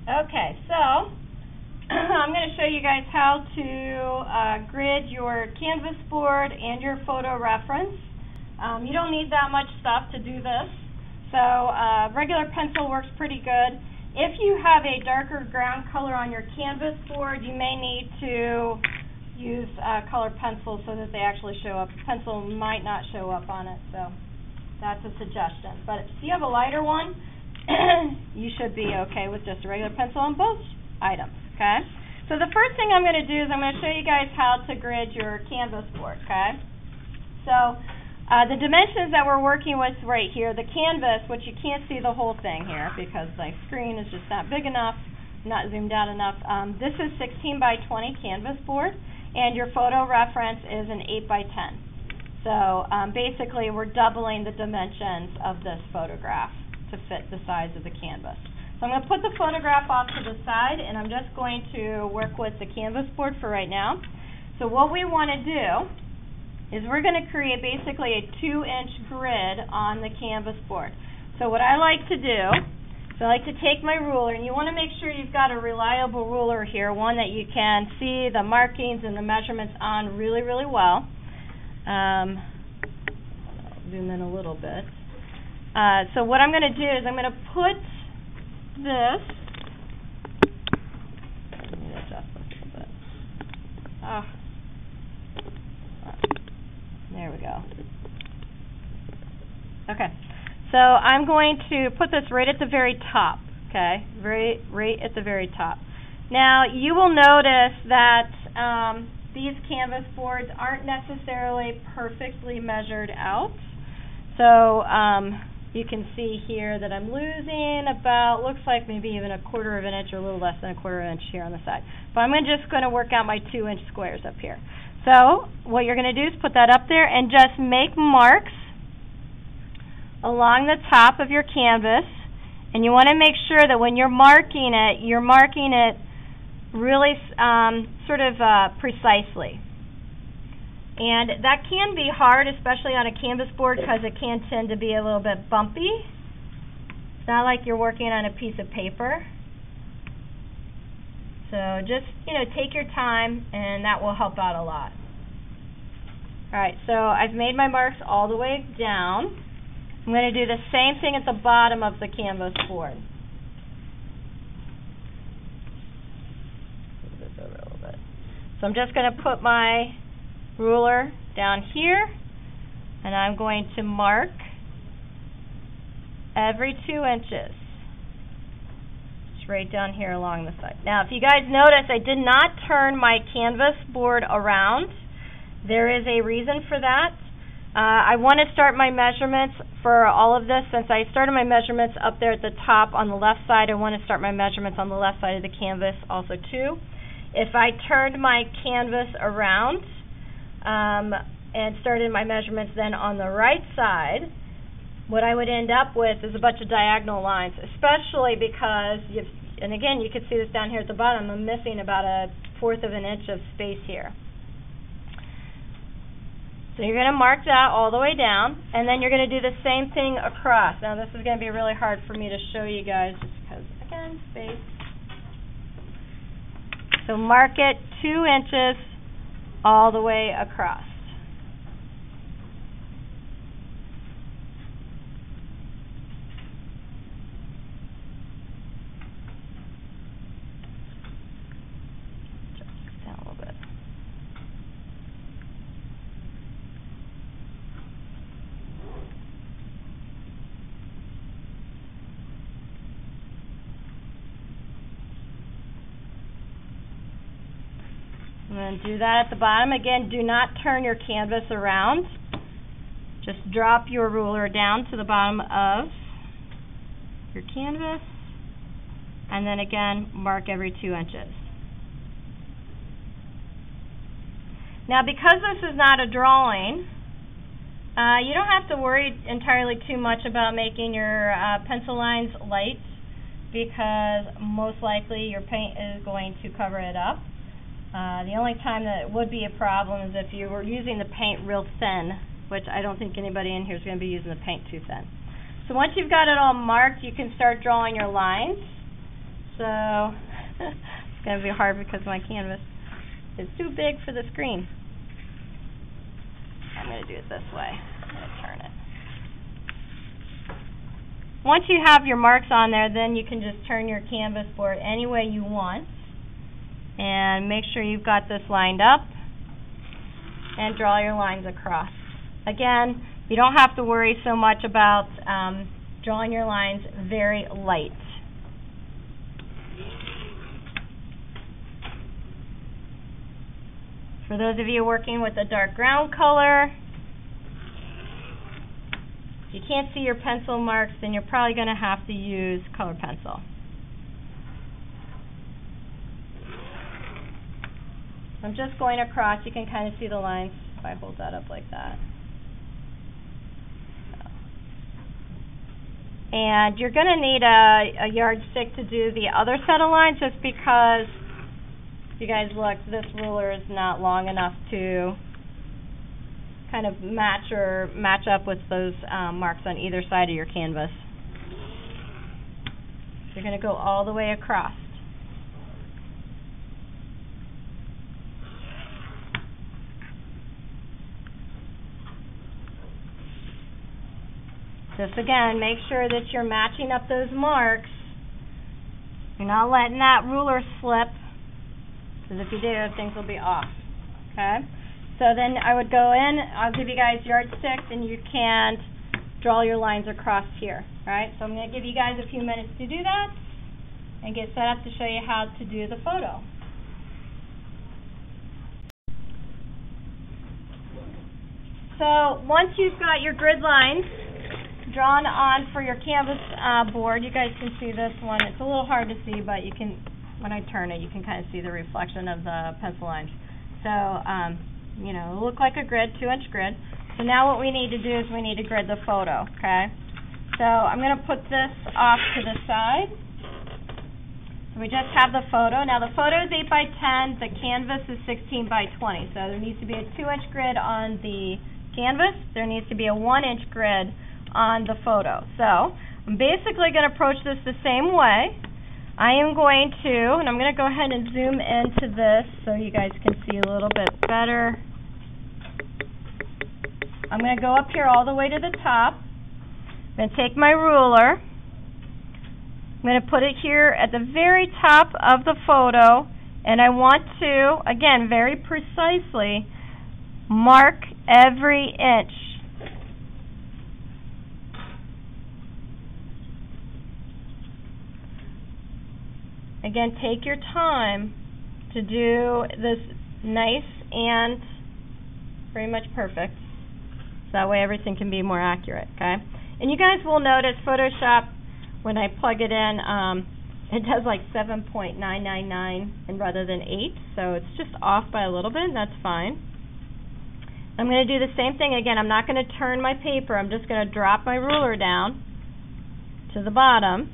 Okay, so I'm going to show you guys how to grid your canvas board and your photo reference. You don't need that much stuff to do this, so regular pencil works pretty good. If you have a darker ground color on your canvas board, you may need to use colored pencils so that they actually show up. Pencil might not show up on it, so that's a suggestion. But if you have a lighter one, you should be okay with just a regular pencil on both items, okay? So the first thing I'm going to do is I'm going to show you guys how to grid your canvas board, okay? So the dimensions that we're working with right here, the canvas, which you can't see the whole thing here because my screen is just not big enough, not zoomed out enough. This is 16 by 20 canvas board, and your photo reference is an 8 by 10. So basically we're doubling the dimensions of this photograph to fit the size of the canvas. So I'm going to put the photograph off to the side, and I'm just going to work with the canvas board for right now. So what we want to do is we're going to create basically a 2-inch grid on the canvas board. So what I like to do is I like to take my ruler, and you want to make sure you've got a reliable ruler here, one that you can see the markings and the measurements on really, really well. I'll zoom in a little bit. So what I'm going to do is I'm going to put this, let me adjust this a little bit. There we go. Okay, so I'm going to put this right at the very top, okay, right at the very top. Now you will notice that these canvas boards aren't necessarily perfectly measured out. So you can see here that I'm losing about, looks like maybe even 1/4 of an inch or a little less than 1/4 of an inch here on the side. But I'm just going to work out my 2-inch squares up here. So what you're going to do is put that up there and just make marks along the top of your canvas. And you want to make sure that when you're marking it really precisely. And that can be hard, especially on a canvas board, because it can tend to be a little bit bumpy. It's not like you're working on a piece of paper. So just, take your time, and that will help out a lot. Alright, so I've made my marks all the way down. I'm going to do the same thing at the bottom of the canvas board. Move this over a little bit. So I'm just going to put my ruler down here, and I'm going to mark every 2 inches. Just right down here along the side. Now, if you guys notice, I did not turn my canvas board around. There is a reason for that. I want to start my measurements for all of this. Since I started my measurements up there at the top on the left side, I want to start my measurements on the left side of the canvas also too. If I turned my canvas around and started my measurements then on the right side, what I would end up with is a bunch of diagonal lines, especially because, and again, you can see this down here at the bottom, I'm missing about 1/4 of an inch of space here. So you're going to mark that all the way down, and then you're going to do the same thing across. Now this is going to be really hard for me to show you guys just because, again, space. So mark it 2 inches all the way across. Just down a little bit. I'm going to do that at the bottom. Again, do not turn your canvas around. Just drop your ruler down to the bottom of your canvas, and then again, mark every 2 inches. Now, because this is not a drawing, you don't have to worry entirely too much about making your pencil lines light, because most likely your paint is going to cover it up. The only time that it would be a problem is if you were using the paint real thin, which I don't think anybody in here is going to be using the paint too thin. So once you've got it all marked, you can start drawing your lines. So it's going to be hard because my canvas is too big for the screen. I'm going to do it this way. I'm going to turn it. Once you have your marks on there, then you can just turn your canvas board any way you want. And make sure you've got this lined up. And draw your lines across. Again, you don't have to worry so much about drawing your lines very light. For those of you working with a dark ground color, if you can't see your pencil marks, then you're probably going to have to use color pencil. I'm just going across. You can kind of see the lines if I hold that up like that. And you're going to need a yardstick to do the other set of lines, just because, if you guys look, this ruler is not long enough to kind of match up with those marks on either side of your canvas. You're going to go all the way across. Just again, make sure that you're matching up those marks. You're not letting that ruler slip, because if you do, things will be off. Okay? So then I would go in, I'll give you guys yardsticks, and you can draw your lines across here. Alright? So I'm going to give you guys a few minutes to do that, and get set up to show you how to do the photo. So once you've got your grid lines drawn on for your canvas board, you guys can see this one. It's a little hard to see, but you can, when I turn it, you can kind of see the reflection of the pencil lines. So, you know, it'll look like a grid, 2-inch grid. So now what we need to do is we need to grid the photo, okay? So I'm going to put this off to the side. So we just have the photo. Now the photo is 8 by 10. The canvas is 16 by 20. So there needs to be a 2-inch grid on the canvas. There needs to be a 1-inch grid on the photo. So I'm basically going to approach this the same way. I am going to, and I'm going to go ahead and zoom into this so you guys can see a little bit better. I'm going to go up here all the way to the top. I'm going to take my ruler. I'm going to put it here at the very top of the photo, and I want to, again, very precisely mark every inch. Again, take your time to do this nice and pretty much perfect. So that way everything can be more accurate, okay? And you guys will notice Photoshop, when I plug it in, it does like 7.999 and rather than 8, so it's just off by a little bit, and that's fine. I'm going to do the same thing again. I'm not going to turn my paper. I'm just going to drop my ruler down to the bottom.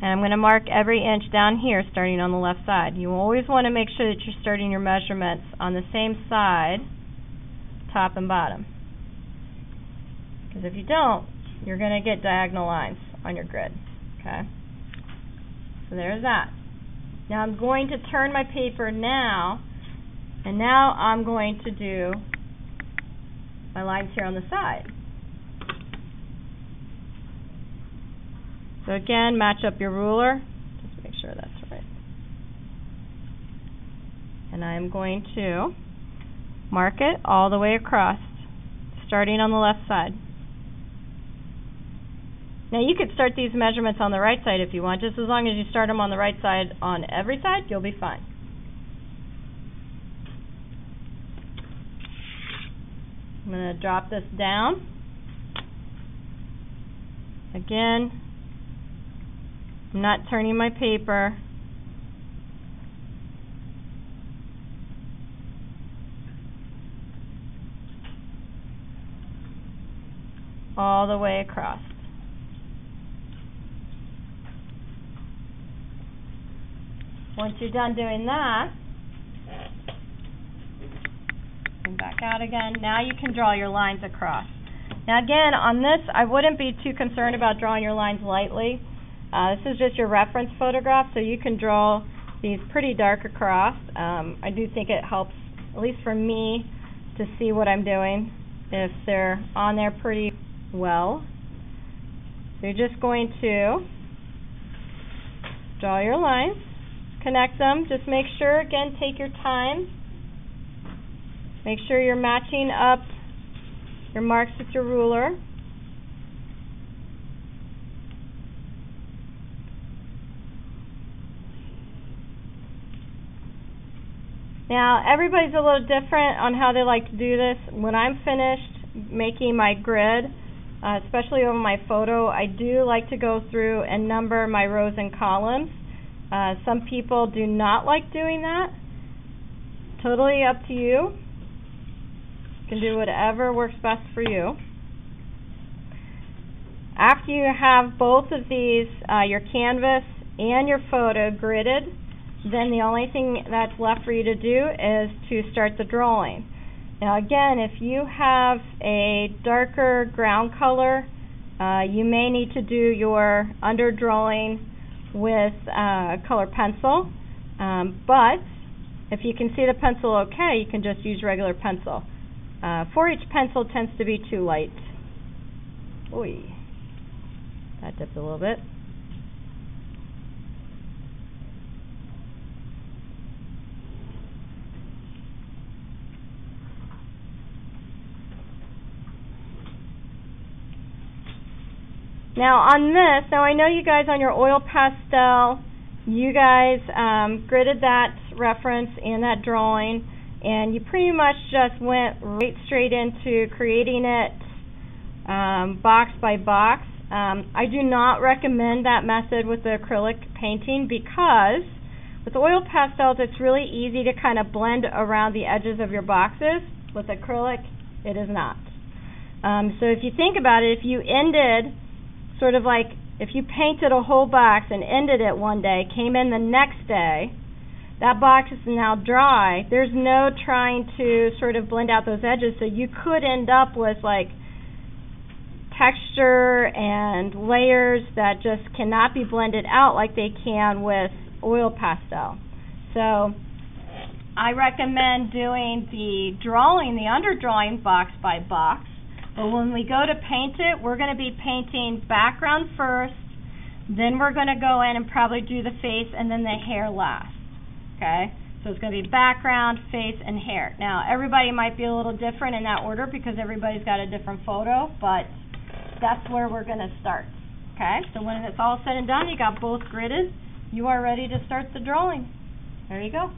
And I'm going to mark every inch down here starting on the left side. You always want to make sure that you're starting your measurements on the same side, top and bottom. Because if you don't, you're going to get diagonal lines on your grid. Okay? So there's that. Now I'm going to turn my paper now, and now I'm going to do my lines here on the side. So again, match up your ruler, just make sure that's right. And I am going to mark it all the way across, starting on the left side. Now you could start these measurements on the right side if you want. Just as long as you start them on the right side on every side, you'll be fine. I'm going to drop this down. Again, I'm not turning my paper. All the way across. Once you're done doing that, come back out again. Now you can draw your lines across. Now again, on this, I wouldn't be too concerned about drawing your lines lightly. This is just your reference photograph, so you can draw these pretty dark across. I do think it helps, at least for me, to see what I'm doing, if they're on there pretty well. So you're just going to draw your lines, connect them, just make sure, again, take your time. Make sure you're matching up your marks with your ruler. Now, everybody's a little different on how they like to do this. When I'm finished making my grid, especially over my photo, I do like to go through and number my rows and columns. Some people do not like doing that. Totally up to you. You can do whatever works best for you. After you have both of these, your canvas and your photo gridded, then the only thing that's left for you to do is to start the drawing. Now again, if you have a darker ground color, you may need to do your underdrawing with a color pencil, but if you can see the pencil okay, you can just use regular pencil. 4H pencil tends to be too light. Oy, that dipped a little bit. Now on this, now I know you guys on your oil pastel, you guys gridded that reference and that drawing, and you pretty much just went right straight into creating it box by box. I do not recommend that method with the acrylic painting because with oil pastels it's really easy to kind of blend around the edges of your boxes. With acrylic, it is not. So if you think about it, if you ended sort of like if you painted a whole box and ended it one day, came in the next day, that box is now dry, there's no trying to sort of blend out those edges, so you could end up with like texture and layers that just cannot be blended out like they can with oil pastel. So I recommend doing the drawing, the underdrawing box by box. But when we go to paint it, we're going to be painting background first, then we're going to go in and probably do the face and then the hair last. Okay? So it's going to be background, face, and hair. Now, everybody might be a little different in that order because everybody's got a different photo, but that's where we're going to start. Okay? So when it's all said and done, you got both gridded, you are ready to start the drawing. There you go.